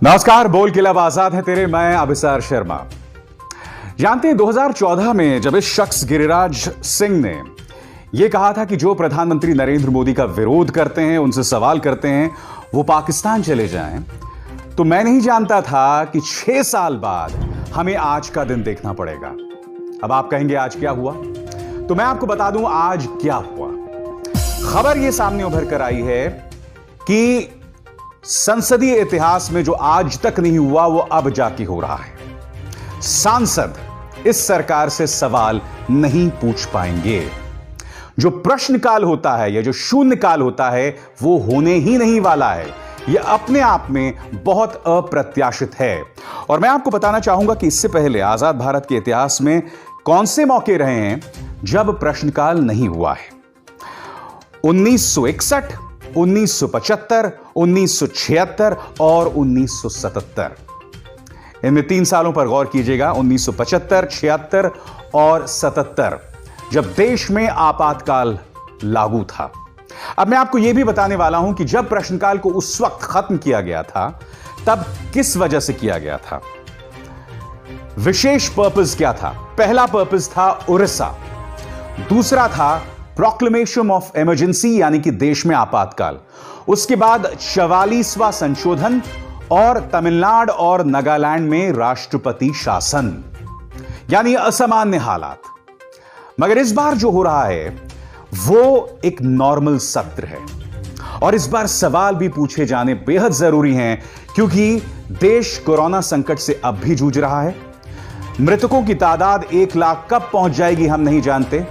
नमस्कार, बोल के लब आजाद है तेरे, मैं अभिसार शर्मा। जानते हैं 2014 में जब इस शख्स गिरिराज सिंह ने यह कहा था कि जो प्रधानमंत्री नरेंद्र मोदी का विरोध करते हैं, उनसे सवाल करते हैं, वो पाकिस्तान चले जाएं, तो मैं नहीं जानता था कि 6 साल बाद हमें आज का दिन देखना पड़ेगा। अब आप कहेंगे आज क्या हुआ, तो मैं आपको बता दूं आज क्या हुआ। खबर यह सामने उभर कर आई है कि संसदीय इतिहास में जो आज तक नहीं हुआ वो अब जाके हो रहा है। सांसद इस सरकार से सवाल नहीं पूछ पाएंगे। जो प्रश्नकाल होता है या जो शून्यकाल होता है वो होने ही नहीं वाला है। यह अपने आप में बहुत अप्रत्याशित है। और मैं आपको बताना चाहूंगा कि इससे पहले आजाद भारत के इतिहास में कौन से मौके रहे हैं जब प्रश्नकाल नहीं हुआ है। 1961, 1975, 1976 और 1977। इनमें 3 सालों पर गौर कीजिएगा, 1975, 76 और 77, जब देश में आपातकाल लागू था। अब मैं आपको यह भी बताने वाला हूं कि जब प्रश्नकाल को उस वक्त खत्म किया गया था तब किस वजह से किया गया था, विशेष पर्पस क्या था। पहला पर्पस था उड़ीसा, दूसरा था प्रोक्लेमेशन ऑफ इमरजेंसी यानी कि देश में आपातकाल, उसके बाद 44वां संशोधन और तमिलनाडु और नागालैंड में राष्ट्रपति शासन, यानी असामान्य हालात। मगर इस बार जो हो रहा है वो एक नॉर्मल सत्र है और इस बार सवाल भी पूछे जाने बेहद जरूरी हैं, क्योंकि देश कोरोना संकट से अब भी जूझ रहा है। मृतकों की तादाद 1 लाख कब पहुंच जाएगी हम नहीं जानते।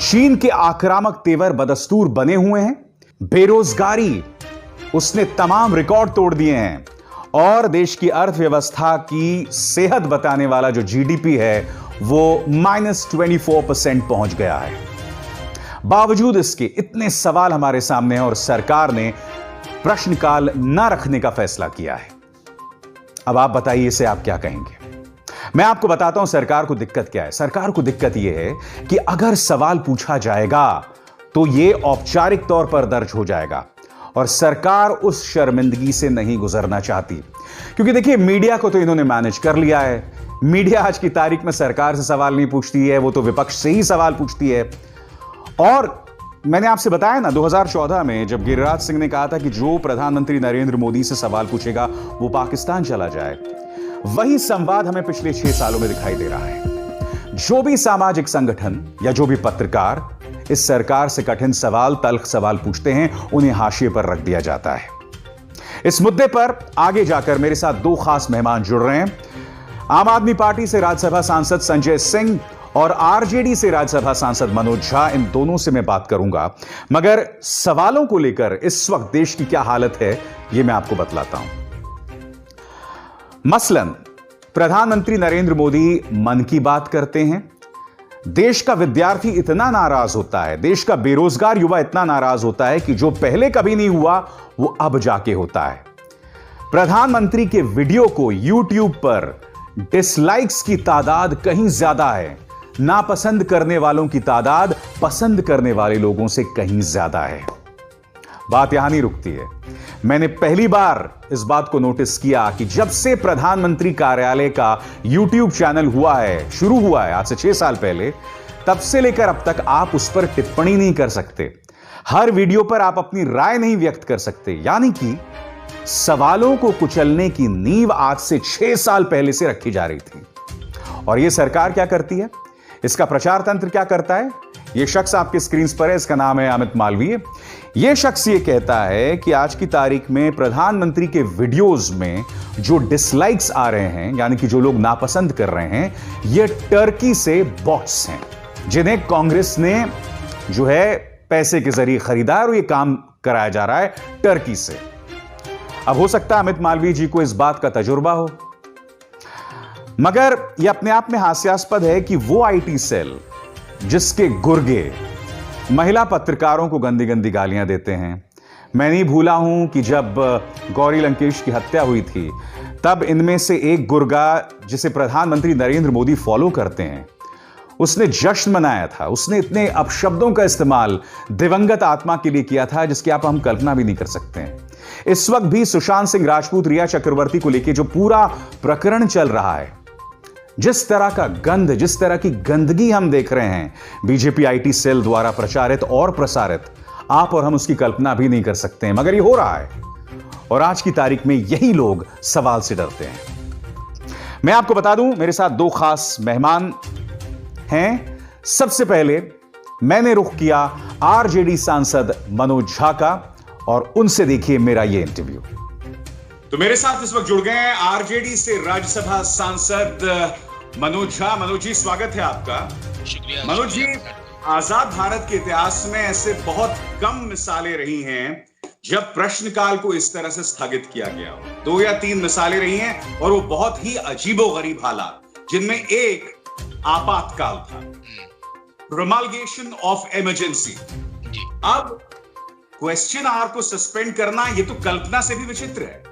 चीन के आक्रामक तेवर बदस्तूर बने हुए हैं। बेरोजगारी उसने तमाम रिकॉर्ड तोड़ दिए हैं और देश की अर्थव्यवस्था की सेहत बताने वाला जो जीडीपी है वो -24% पहुंच गया है। बावजूद इसके इतने सवाल हमारे सामने हैं और सरकार ने प्रश्नकाल न रखने का फैसला किया है। अब आप बताइए, इसे आप क्या कहेंगे। मैं आपको बताता हूं सरकार को दिक्कत क्या है। सरकार को दिक्कत यह है कि अगर सवाल पूछा जाएगा तो यह औपचारिक तौर पर दर्ज हो जाएगा और सरकार उस शर्मिंदगी से नहीं गुजरना चाहती। क्योंकि देखिए, मीडिया को तो इन्होंने मैनेज कर लिया है। मीडिया आज की तारीख में सरकार से सवाल नहीं पूछती है, वो तो विपक्ष से ही सवाल पूछती है। और मैंने आपसे बताया ना, 2014 में जब गिरिराज सिंह ने कहा था कि जो प्रधानमंत्री नरेंद्र मोदी से सवाल पूछेगा वो पाकिस्तान चला जाए, वही संवाद हमें पिछले 6 सालों में दिखाई दे रहा है। जो भी सामाजिक संगठन या जो भी पत्रकार इस सरकार से कठिन सवाल, तल्ख सवाल पूछते हैं, उन्हें हाशिए पर रख दिया जाता है। इस मुद्दे पर आगे जाकर मेरे साथ 2 खास मेहमान जुड़ रहे हैं। आम आदमी पार्टी से राज्यसभा सांसद संजय सिंह और आरजेडी से राज्यसभा सांसद मनोज झा, इन दोनों से मैं बात करूंगा। मगर सवालों को लेकर इस वक्त देश की क्या हालत है यह मैं आपको बतलाता हूं। मसलन प्रधानमंत्री नरेंद्र मोदी मन की बात करते हैं, देश का विद्यार्थी इतना नाराज होता है, देश का बेरोजगार युवा इतना नाराज होता है कि जो पहले कभी नहीं हुआ वो अब जाके होता है। प्रधानमंत्री के वीडियो को यूट्यूब पर डिसलाइक्स की तादाद कहीं ज्यादा है, नापसंद करने वालों की तादाद पसंद करने वाले लोगों से कहीं ज्यादा है। बात यहां नहीं रुकती है। मैंने पहली बार इस बात को नोटिस किया कि जब से प्रधानमंत्री कार्यालय का यूट्यूब चैनल हुआ है, शुरू हुआ है आज से 6 साल पहले, तब से लेकर अब तक आप उस पर टिप्पणी नहीं कर सकते। हर वीडियो पर आप अपनी राय नहीं व्यक्त कर सकते। यानी कि सवालों को कुचलने की नींव आज से 6 साल पहले से रखी जा रही थी। और यह सरकार क्या करती है, इसका प्रचार तंत्र क्या करता है। यह शख्स आपके स्क्रीन पर है, इसका नाम है अमित मालवीय। यह शख्स यह कहता है कि आज की तारीख में प्रधानमंत्री के वीडियोस में जो डिसलाइक्स आ रहे हैं, यानी कि जो लोग नापसंद कर रहे हैं, यह टर्की से बॉट्स हैं, जिन्हें कांग्रेस ने जो है पैसे के जरिए खरीदा और यह काम कराया जा रहा है टर्की से। अब हो सकता है अमित मालवीय जी को इस बात का तजुर्बा हो, मगर यह अपने आप में हास्यास्पद है कि वो आईटी सेल जिसके गुर्गे महिला पत्रकारों को गंदी गंदी गालियां देते हैं। मैं नहीं भूला हूं कि जब गौरी लंकेश की हत्या हुई थी तब इनमें से एक गुर्गा, जिसे प्रधानमंत्री नरेंद्र मोदी फॉलो करते हैं, उसने जश्न मनाया था, उसने इतने अपशब्दों का इस्तेमाल दिवंगत आत्मा के लिए किया था जिसकी हम कल्पना भी नहीं कर सकते हैं। इस वक्त भी सुशांत सिंह राजपूत, रिया चक्रवर्ती को लेकर जो पूरा प्रकरण चल रहा है, जिस तरह का गंध, जिस तरह की गंदगी हम देख रहे हैं बीजेपी आईटी सेल द्वारा प्रचारित और प्रसारित, आप और हम उसकी कल्पना भी नहीं कर सकते हैं, मगर ये हो रहा है। और आज की तारीख में यही लोग सवाल से डरते हैं। मैं आपको बता दूं, मेरे साथ दो खास मेहमान हैं। सबसे पहले मैंने रुख किया आरजेडी सांसद मनोज झा का, और उनसे देखिए मेरा यह इंटरव्यू। तो मेरे साथ इस वक्त जुड़ गए हैं आरजेडी से राज्यसभा सांसद मनोज झा। मनोज जी, स्वागत है आपका। शुक्रिया। मनोज जी, आजाद भारत के इतिहास में ऐसे बहुत कम मिसालें रही हैं जब प्रश्नकाल को इस तरह से स्थगित किया गया हो। 2 या 3 मिसालें रही हैं, और वो बहुत ही अजीबोगरीब हालात, जिनमें एक आपातकाल था, प्रोमलगेशन ऑफ इमरजेंसी। अब क्वेश्चन आवर को सस्पेंड करना, ये तो कल्पना से भी विचित्र है।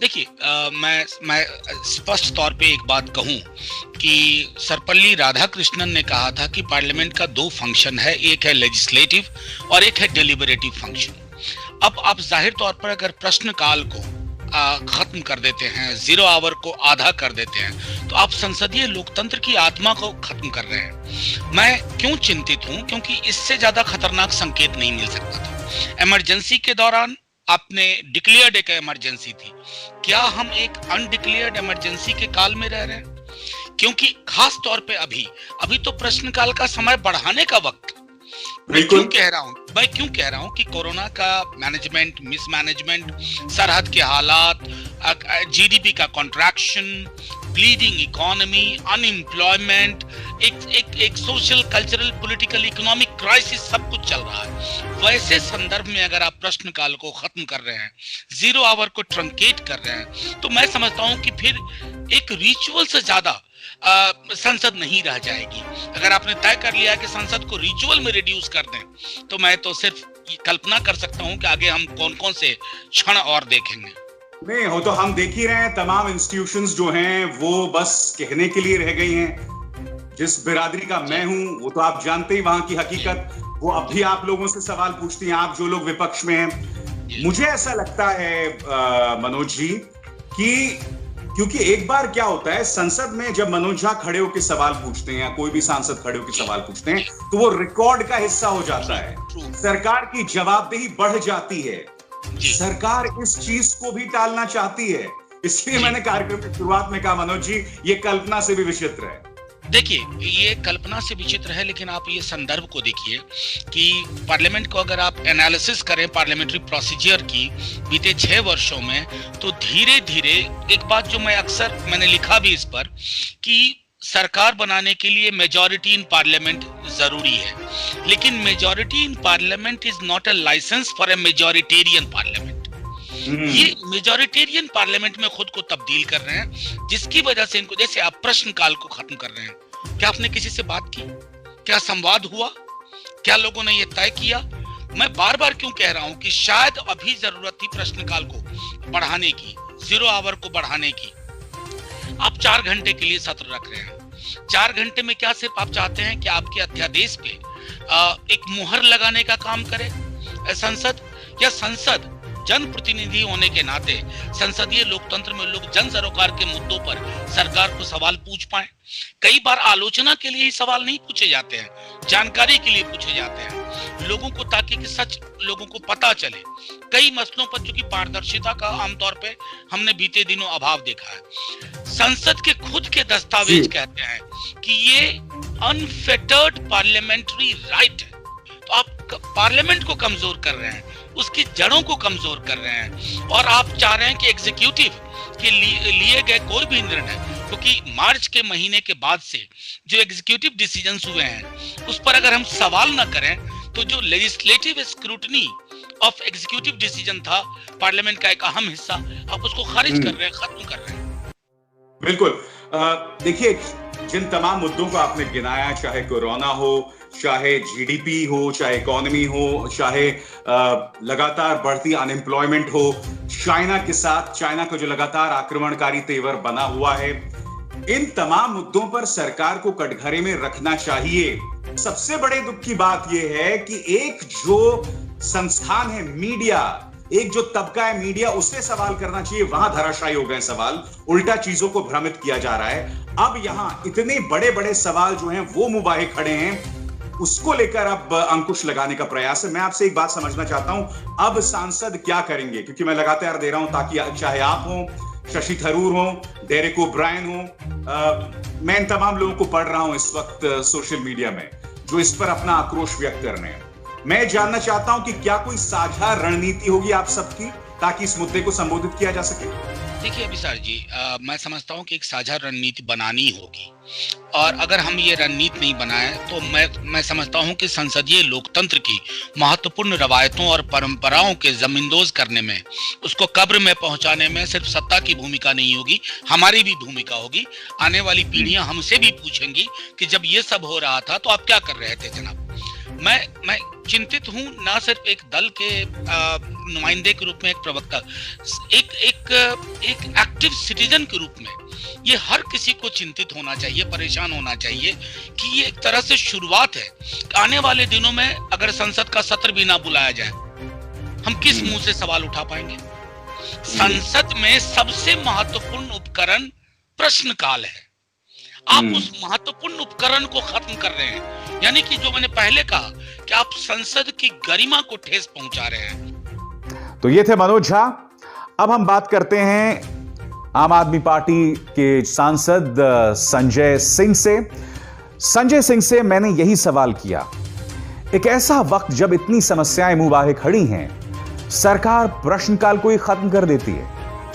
देखिए, मैं स्पष्ट तौर पे एक बात कहूं कि सर्वपल्ली राधाकृष्णन ने कहा था कि पार्लियामेंट का 2 फंक्शन है, एक है लेजिस्लेटिव और एक है डेलिबरेटिव फंक्शन। अब आप जाहिर तौर पर अगर प्रश्नकाल को खत्म कर देते हैं, 0 आवर को आधा कर देते हैं, तो आप संसदीय लोकतंत्र की आत्मा को खत्म कर रहे हैं। मैं क्यों चिंतित हूं? क्योंकि इससे ज्यादा खतरनाक संकेत नहीं मिल सकता था। इमरजेंसी के दौरान आपने डिक्लेयर्ड एक इमरजेंसी थी, क्या हम एक अनडिक्लेयर्ड इमरजेंसी के काल में रह रहे हैं? क्योंकि खास तौर पे अभी तो प्रश्नकाल का समय बढ़ाने का वक्त। मैं क्यों कह रहा हूं कि कोरोना का मैनेजमेंट, मिसमैनेजमेंट, सरहद के हालात, जीडीपी का कॉन्ट्रैक्शन, ब्लीडिंग इकोनॉमी, अनएम्प्लॉयमेंट, एक social, cultural, political, economic crisis, सब कुछ चल रहा है। वैसे संदर्भ में अगर आप प्रश्नकाल को खत्म कर रहे हैं, 0 आवर को ट्रंकेट कर रहे हैं, तो मैं समझता हूं कि फिर एक रिचुअल से ज्यादा संसद नहीं रह जाएगी। अगर आपने तय कर लिया कि संसद को रिचुअल में रिड्यूस कर दें, तो मैं तो सिर्फ कल्पना कर सकता हूं कि आगे हम कौन कौन से क्षण और देखेंगे। नहीं हो तो हम देख ही रहे हैं, तमाम इंस्टीट्यूशंस जो हैं वो बस कहने के लिए रह गई हैं। जिस बिरादरी का मैं हूं, वो तो आप जानते ही वहां की हकीकत, वो अब भी आप लोगों से सवाल पूछती हैं, आप जो लोग विपक्ष में हैं। मुझे ऐसा लगता है मनोज जी कि क्योंकि एक बार क्या होता है, संसद में जब मनोज झा खड़े होकर सवाल पूछते हैं या कोई भी सांसद खड़े होकर सवाल पूछते हैं, तो वो रिकॉर्ड का हिस्सा हो जाता है, सरकार की जवाबदेही बढ़ जाती है। सरकार इस चीज को भी टालना चाहती है, इसलिए मैंने कार्यक्रम की शुरुआत में कहा मनोज जी, ये कल्पना से भी विचित्र है। देखिए, ये कल्पना से विचित्र है, लेकिन आप ये संदर्भ को देखिए कि पार्लियामेंट को अगर आप एनालिसिस करें पार्लियामेंट्री प्रोसीजर की बीते 6 वर्षों में, तो धीरे धीरे एक बात जो मैंने लिखा भी इस पर, कि सरकार बनाने के लिए मेजॉरिटी इन पार्लियामेंट जरूरी है, लेकिन majority in parliament is not a licence for a majoritarian parliament. ये मेजॉरिटेरियन पार्लियामेंट में खुद को तब्दील कर रहे हैं, जिसकी वजह से इनको, जैसे आप प्रश्नकाल को खत्म कर रहे हैं, क्या आपने किसी से बात की? क्या संवाद हुआ? क्या लोगों ने ये तय किया? मैं बार बार क्यों कह रहा हूं कि शायद अभी जरूरत थी प्रश्नकाल को बढ़ाने की, 0 आवर को बढ़ाने की। आप 4 घंटे के लिए सत्र रख रहे हैं। 4 घंटे में क्या सिर्फ आप चाहते हैं कि आपके अध्यादेश पे एक मुहर लगाने का काम करे संसद? या संसद जनप्रतिनिधि होने के नाते संसदीय लोकतंत्र में लोग जन सरोकार के मुद्दों पर सरकार को सवाल पूछ पाए? कई बार आलोचना के लिए ही सवाल नहीं पूछे जाते हैं, जानकारी के लिए पूछे जाते हैं लोगों को, ताकि कि सच लोगों को पता चले। कई मसलों पर चूंकि पारदर्शिता का आमतौर पे हमने बीते दिनों अभाव देखा है। संसद के खुद के दस्तावेज कहते हैं कि ये अनफेटर्ड पार्लियामेंट्री राइट है। तो आप पार्लियामेंट को कमजोर कर रहे हैं, उसकी जड़ों को कमजोर कर रहे हैं, और आप चाह रहे हैं कि एग्जीक्यूटिव के लिए गए कोई भी निर्णय, क्योंकि मार्च के महीने के बाद से जो एग्जीक्यूटिव डिसीजंस हुए हैं उस पर अगर हम सवाल ना करें, तो जो legislative scrutiny of executive decision था पार्लियामेंट का एक अहम हिस्सा, आप उसको खारिज कर रहे हैं, खत्म कर रहे हैं। बिल्कुल। देखिए, जिन तमाम मुद्दों को आपने गिनाया, चाहे कोरोना हो, चाहे जीडीपी हो, चाहे इकोनॉमी हो, चाहे लगातार बढ़ती अनएम्प्लॉयमेंट हो, चाइना के साथ चाइना का जो लगातार आक्रमणकारी तेवर बना हुआ है, इन तमाम मुद्दों पर सरकार को कटघरे में रखना चाहिए। सबसे बड़े दुख की बात यह है कि एक जो संस्थान है मीडिया, एक जो तबका है मीडिया, उससे सवाल करना चाहिए, वहां धराशायी हो गए सवाल, उल्टा चीजों को भ्रमित किया जा रहा है। अब यहां इतने बड़े बड़े सवाल जो हैं वो मुबाहे खड़े हैं, उसको लेकर अब अंकुश लगाने का प्रयास है। मैं आपसे एक बात समझना चाहता हूं, अब सांसद क्या करेंगे, क्योंकि मैं लगातार दे रहा हूं ताकि चाहे आप हो, शशि थरूर हो, डेरेक ओब्रायन हो, मैं इन तमाम लोगों को पढ़ रहा हूं इस वक्त सोशल मीडिया में जो इस पर अपना आक्रोश व्यक्त कर रहे हैं। मैं जानना चाहता हूं कि क्या कोई साझा रणनीति होगी आप सबकी ताकि इस मुद्दे को संबोधित किया जा सके। देखिए विशाल जी, मैं समझता हूं कि एक साझा रणनीति बनानी होगी, और अगर हम ये रणनीति नहीं बनाए तो मैं समझता हूं कि संसदीय लोकतंत्र की महत्वपूर्ण रवायतों और परंपराओं के जमींदोज करने में, उसको कब्र में पहुंचाने में सिर्फ सत्ता की भूमिका नहीं होगी, हमारी भी भूमिका होगी। आने वाली पीढ़ियां हमसे भी पूछेंगी कि जब ये सब हो रहा था तो आप क्या कर रहे थे जनाब। मैं चिंतित हूं, ना सिर्फ एक दल के नुमाइंदे के रूप में, एक प्रवक्ता, एक एक्टिव सिटीजन के रूप में, ये हर किसी को चिंतित होना चाहिए, परेशान होना चाहिए कि ये एक तरह से शुरुआत है। आने वाले दिनों में अगर संसद का सत्र भी ना बुलाया जाए, हम किस मुंह से सवाल उठा पाएंगे। संसद में सबसे महत्वपूर्ण उपकरण प्रश्नकाल है, आप उस महत्वपूर्ण उपकरण को खत्म कर रहे हैं। यानी कि जो मैंने पहले कहा कि आप संसद की गरिमा को ठेस पहुंचा रहे हैं। तो ये थे मनोज झा। अब हम बात करते हैं आम आदमी पार्टी के सांसद संजय सिंह से। संजय सिंह से मैंने यही सवाल किया, एक ऐसा वक्त जब इतनी समस्याएं मुंह खड़ी हैं, सरकार प्रश्नकाल को ही खत्म कर देती है,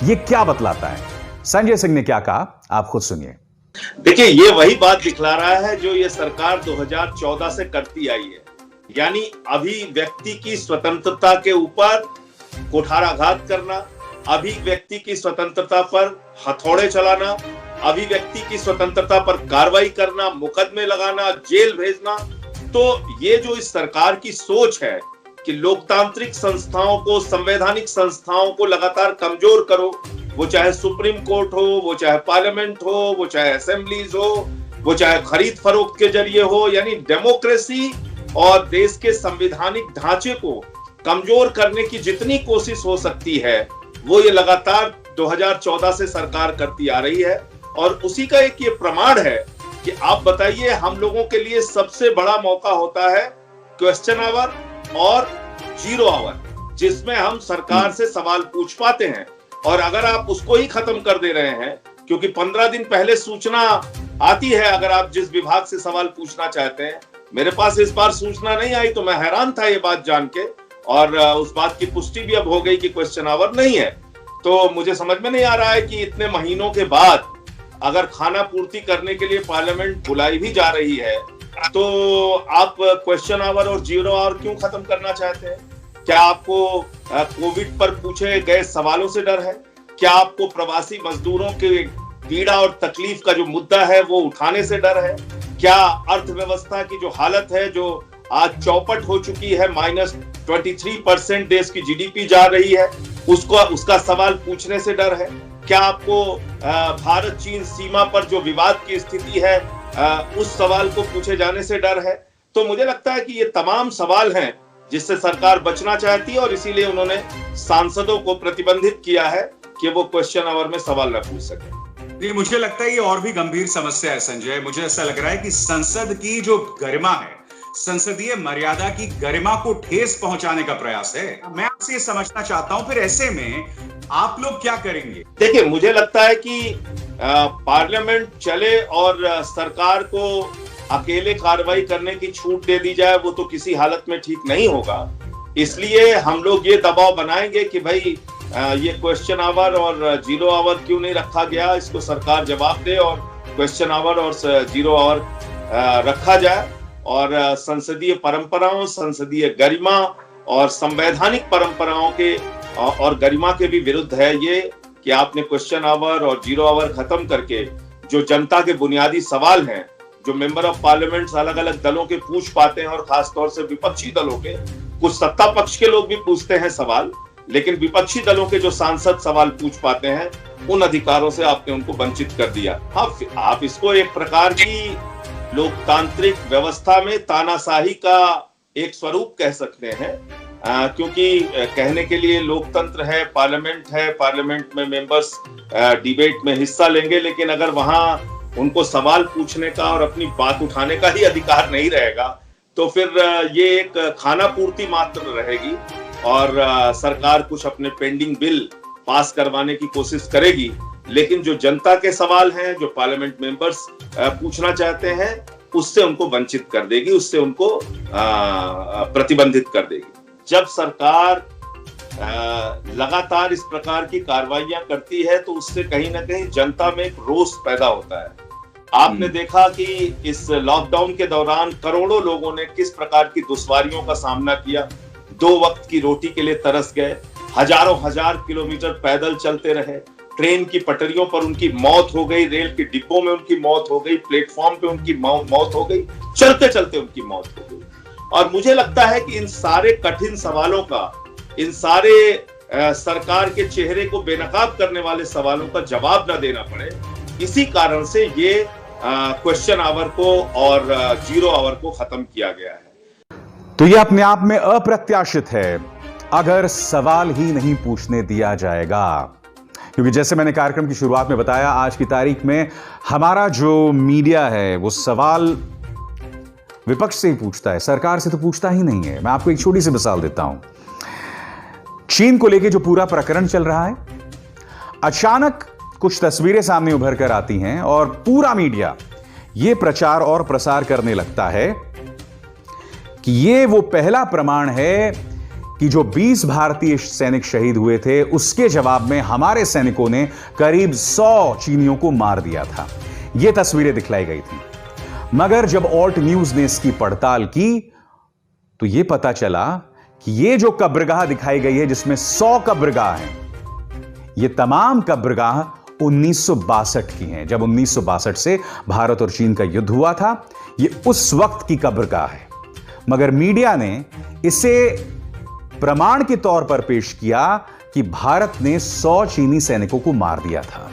ये क्या बतलाता है? संजय सिंह ने क्या कहा, आप खुद सुनिए। देखिए, ये वही बात दिखला रहा है जो ये सरकार 2014 से करती आई है, यानी अभिव्यक्ति की स्वतंत्रता के ऊपर कुठाराघात करना, अभिव्यक्ति की स्वतंत्रता पर हथौड़े चलाना, अभिव्यक्ति की स्वतंत्रता पर कार्रवाई करना, मुकदमे लगाना, जेल भेजना। तो ये जो इस सरकार की सोच है कि लोकतांत्रिक संस्थाओं को, संवैधानिक संस्थाओं को लगातार कमजोर करो, वो चाहे सुप्रीम कोर्ट हो, वो चाहे पार्लियामेंट हो, वो चाहे असेंबलीज हो, वो चाहे खरीद फरोख्त के जरिए हो, यानी डेमोक्रेसी और देश के संवैधानिक ढांचे को कमजोर करने की जितनी कोशिश हो सकती है वो ये लगातार 2014 से सरकार करती आ रही है। और उसी का एक ये प्रमाण है कि आप बताइए, हम लोगों के लिए सबसे बड़ा मौका होता है क्वेश्चन आवर और जीरो आवर, जिसमें हम सरकार से सवाल पूछ पाते हैं। और अगर आप उसको ही खत्म कर दे रहे हैं, क्योंकि 15 दिन पहले सूचना आती है अगर आप जिस विभाग से सवाल पूछना चाहते हैं, मेरे पास इस बार सूचना नहीं आई तो मैं हैरान था ये बात जान के, और उस बात की पुष्टि भी अब हो गई कि क्वेश्चन आवर नहीं है। तो मुझे समझ में नहीं आ रहा है कि इतने महीनों के बाद अगर खाना पूर्ति करने के लिए पार्लियामेंट बुलाई भी जा रही है तो आप क्वेश्चन आवर और जीरो आवर क्यों खत्म करना चाहते हैं? क्या आपको कोविड पर पूछे गए सवालों से डर है? क्या आपको प्रवासी मजदूरों के पीड़ा और तकलीफ का जो मुद्दा है वो उठाने से डर है? क्या अर्थव्यवस्था की जो हालत है, जो आज चौपट हो चुकी है, -23% देश की जीडीपी जा रही है, उसका सवाल पूछने से डर है? क्या आपको भारत चीन सीमा पर जो विवाद की स्थिति है उस सवाल को पूछे जाने से डर है? तो मुझे लगता है कि ये तमाम सवाल हैं जिससे सरकार बचना चाहती है, और इसीलिए उन्होंने सांसदों को प्रतिबंधित किया है कि वो क्वेश्चन आवर में सवाल न पूछ सके। नहीं, मुझे लगता है ये और भी गंभीर समस्या है संजय। मुझे ऐसा लग रहा है कि संसद की जो गरिमा है, संसदीय मर्यादा की गरिमा को ठेस पहुंचाने का प्रयास है। मैं आपसे ये समझना चाहता हूं, फिर ऐसे में आप लोग क्या करेंगे? देखिए, मुझे लगता है कि पार्लियामेंट चले और सरकार को अकेले कार्रवाई करने की छूट दे दी जाए, वो तो किसी हालत में ठीक नहीं होगा। इसलिए हम लोग ये दबाव बनाएंगे कि भाई ये क्वेश्चन आवर और जीरो आवर क्यों नहीं रखा गया, इसको सरकार जवाब दे और क्वेश्चन आवर और जीरो आवर रखा जाए। और संसदीय परंपराओं, संसदीय गरिमा और संवैधानिक परंपराओं के और गरिमा के भी विरुद्ध है ये कि आपने क्वेश्चन आवर और जीरो आवर खत्म करके जो जनता के बुनियादी सवाल हैं, जो मेंबर ऑफ पार्लियामेंट अलग अलग दलों के पूछ पाते हैं, और खासतौर से विपक्षी दलों के, कुछ सत्ता पक्ष के लोग भी पूछते हैं सवाल, लेकिन विपक्षी दलों के जो सांसद सवाल पूछ पाते हैं उन अधिकारों से आपने उनको वंचित कर दिया। हाँ, आप इसको एक प्रकार की लोकतांत्रिक व्यवस्था में तानाशाही का एक स्वरूप कह सकते हैं, क्योंकि कहने के लिए लोकतंत्र है, पार्लियामेंट में मेंबर्स डिबेट में हिस्सा लेंगे, लेकिन अगर वहां उनको सवाल पूछने का और अपनी बात उठाने का ही अधिकार नहीं रहेगा तो फिर ये एक खाना पूर्ति मात्र रहेगी और सरकार कुछ अपने पेंडिंग बिल पास करवाने की कोशिश करेगी, लेकिन जो जनता के सवाल हैं, जो पार्लियामेंट मेंबर्स पूछना चाहते हैं, उससे उनको वंचित कर देगी, उससे उनको प्रतिबंधित कर देगी। जब सरकार लगातार इस प्रकार की कार्रवाइयां करती है तो उससे कहीं ना कहीं जनता में एक रोष पैदा होता है। आपने देखा कि इस लॉकडाउन के दौरान करोड़ों लोगों ने किस प्रकार की दुश्वारियों का सामना किया, 2 वक्त की रोटी के लिए तरस गए, हजार किलोमीटर पैदल चलते रहे, ट्रेन की पटरियों पर उनकी मौत हो गई, रेल के डिब्बों में उनकी मौत हो गई, प्लेटफॉर्म पे उनकी मौत हो गई, चलते चलते उनकी मौत हो गई। और मुझे लगता है कि इन सारे कठिन सवालों का, इन सारे सरकार के चेहरे को बेनकाब करने वाले सवालों का जवाब न देना पड़े, इसी कारण से ये क्वेश्चन आवर को और 0 आवर को खत्म किया गया है। तो ये अपने आप में अप्रत्याशित है अगर सवाल ही नहीं पूछने दिया जाएगा, क्योंकि जैसे मैंने कार्यक्रम की शुरुआत में बताया, आज की तारीख में हमारा जो मीडिया है वो सवाल विपक्ष से ही पूछता है, सरकार से तो पूछता ही नहीं है। मैं आपको एक छोटी सी मिसाल देता हूं। चीन को लेकर जो पूरा प्रकरण चल रहा है, अचानक कुछ तस्वीरें सामने उभर कर आती हैं और पूरा मीडिया यह प्रचार और प्रसार करने लगता है कि यह वो पहला प्रमाण है कि जो 20 भारतीय सैनिक शहीद हुए थे, उसके जवाब में हमारे सैनिकों ने करीब 100 चीनियों को मार दिया था। यह तस्वीरें दिखलाई गई थी। मगर जब ऑल्ट न्यूज ने इसकी पड़ताल की तो यह पता चला कि यह जो कब्रगाह दिखाई गई है, जिसमें 100 कब्रगाह हैं, यह तमाम कब्रगाह 1962 की हैं। जब 1962 से भारत और चीन का युद्ध हुआ था, यह उस वक्त की कब्रगाह है। मगर मीडिया ने इसे प्रमाण के तौर पर पेश किया कि भारत ने 100 चीनी सैनिकों को मार दिया था।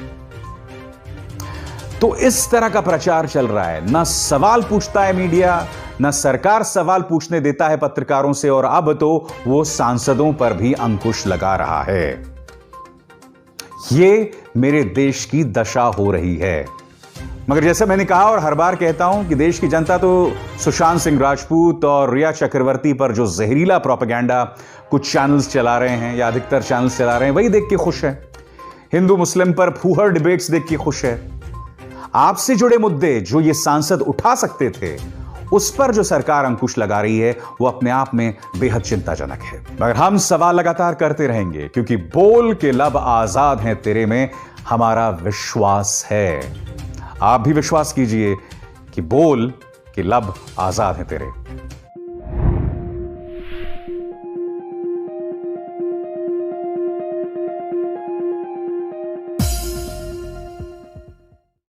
तो इस तरह का प्रचार चल रहा है। ना सवाल पूछता है मीडिया, ना सरकार सवाल पूछने देता है पत्रकारों से, और अब तो वो सांसदों पर भी अंकुश लगा रहा है। ये मेरे देश की दशा हो रही है। मगर जैसे मैंने कहा और हर बार कहता हूं कि देश की जनता तो सुशांत सिंह राजपूत और रिया चक्रवर्ती पर जो जहरीला प्रोपेगेंडा कुछ चैनल्स चला रहे हैं, या अधिकतर चैनल्स चला रहे हैं, वही देख के खुश है। हिंदू मुस्लिम पर फूहड़ डिबेट्स देख के खुश है। आपसे जुड़े मुद्दे जो ये सांसद उठा सकते थे, उस पर जो सरकार अंकुश लगा रही है, वो अपने आप में बेहद चिंताजनक है। मगर हम सवाल लगातार करते रहेंगे, क्योंकि बोल के लब आजाद हैं तेरे में हमारा विश्वास है। आप भी विश्वास कीजिए कि बोल के लब आजाद हैं तेरे।